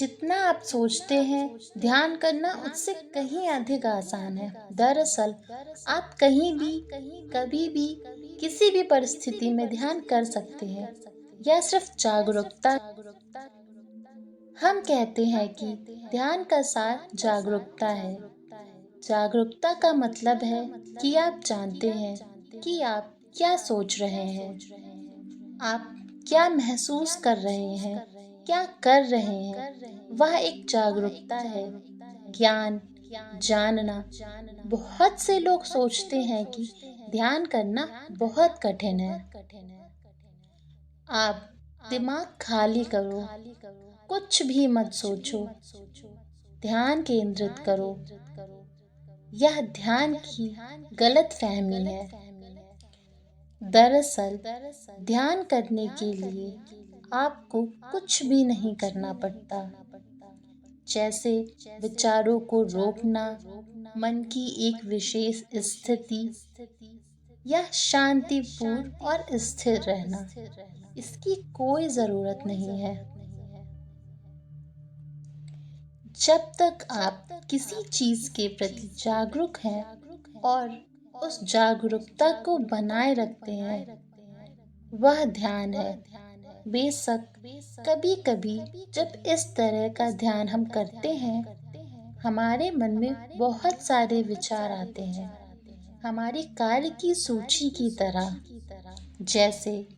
जितना आप सोचते हैं, ध्यान करना उससे कहीं अधिक आसान है। दरअसल, आप कहीं भी, कभी भी, किसी भी परिस्थिति में ध्यान कर सकते हैं। यह सिर्फ जागरूकता। हम कहते हैं कि ध्यान का सार जागरूकता है। जागरूकता का मतलब है कि आप जानते हैं कि आप क्या सोच रहे हैं, आप क्या महसूस कर रहे हैं, क्या कर रहे हैं। वह एक जागरूकता है। ज्ञान, जानना। बहुत से लोग सोचते हैं कि ध्यान करना बहुत कठिन है। आप दिमाग खाली करो, कुछ भी मत सोचो, ध्यान केंद्रित करो। यह ध्यान की गलत फहमी है। दरअसल, ध्यान करने के लिए आपको कुछ भी नहीं करना पड़ता, जैसे विचारों को रोकना, मन की एक विशेष स्थिति या शांतिपूर्ण और स्थिर रहना। इसकी कोई ज़रूरत नहीं है। जब तक आप किसी चीज़ के प्रति जागरूक हैं और उस जागरूकता को बनाए रखते हैं, वह ध्यान है। बेशक कभी-कभी जब इस तरह का ध्यान हम करते हैं, हमारे मन में बहुत सारे विचार आते हैं, हमारी कार्य की सूची की तरह। जैसे,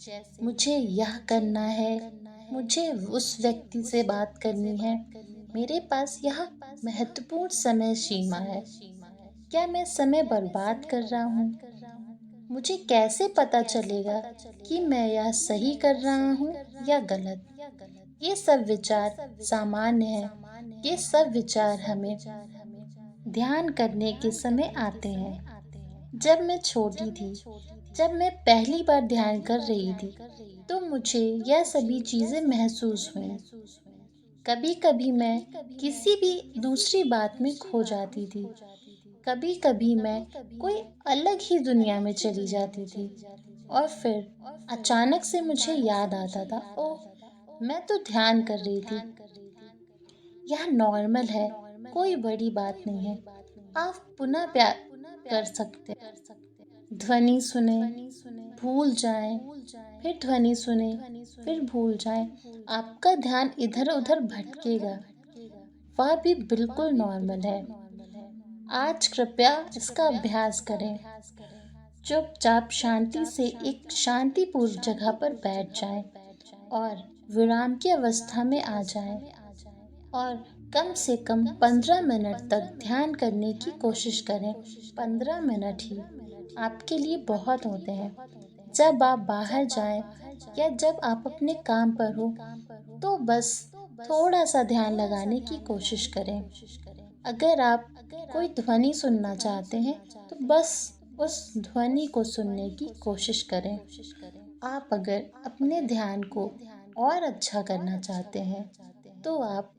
मुझे यह करना है, मुझे उस व्यक्ति से बात करनी है, मेरे पास यह महत्वपूर्ण समय सीमा है, क्या मैं समय बर्बाद कर रहा हूँ, मुझे कैसे पता चलेगा कि मैं यह सही कर रहा हूँ या गलत। ये सब विचार सामान्य हैं। ये सब विचार हमें ध्यान करने के समय आते हैं। जब मैं छोटी थी, जब मैं पहली बार ध्यान कर रही थी, तो मुझे यह सभी चीज़ें महसूस हुईं। कभी-कभी मैं किसी भी दूसरी बात में खो जाती थी। कभी-कभी मैं कोई अलग ही दुनिया में चली जाती थी और फिर अचानक से मुझे याद आता था, ओह! मैं तो ध्यान कर रही थी। यह नॉर्मल है, कोई बड़ी बात नहीं है। आप पुनः प्यार कर सकते हैं। ध्वनि सुने, भूल जाएं, फिर ध्वनि सुने, फिर भूल जाएं। आपका ध्यान इधर-उधर भटकेगा, वह भी बिल्कुल नॉर्मल है। आज कृपया इसका अभ्यास करें। चुपचाप शांति से एक शांतिपूर्ण जगह पर बैठ जाएं और विराम की अवस्था में आ जाएं और कम से कम 15 मिनट तक ध्यान करने की कोशिश करें। 15 मिनट ही आपके लिए बहुत होते हैं। जब आप बाहर जाएं या जब आप अपने काम पर हो, तो बस थोड़ा सा ध्यान लगाने की कोशिश करें। अगर आप कोई ध्वनि सुनना चाहते हैं, तो बस उस ध्वनि को सुनने की कोशिश करें। आप अगर अपने ध्यान को और अच्छा करना चाहते हैं, तो आप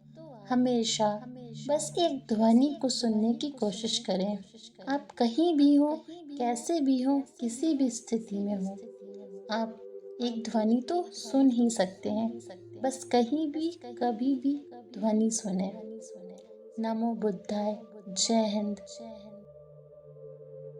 हमेशा बस एक ध्वनि को सुनने की कोशिश करें। आप कहीं भी हो, कैसे भी हो, किसी भी स्थिति में हो, आप एक ध्वनि तो सुन ही सकते हैं। बस कहीं भी, कभी भी ध्वनि सुने। नमो बुद्धाय। जय हिंद।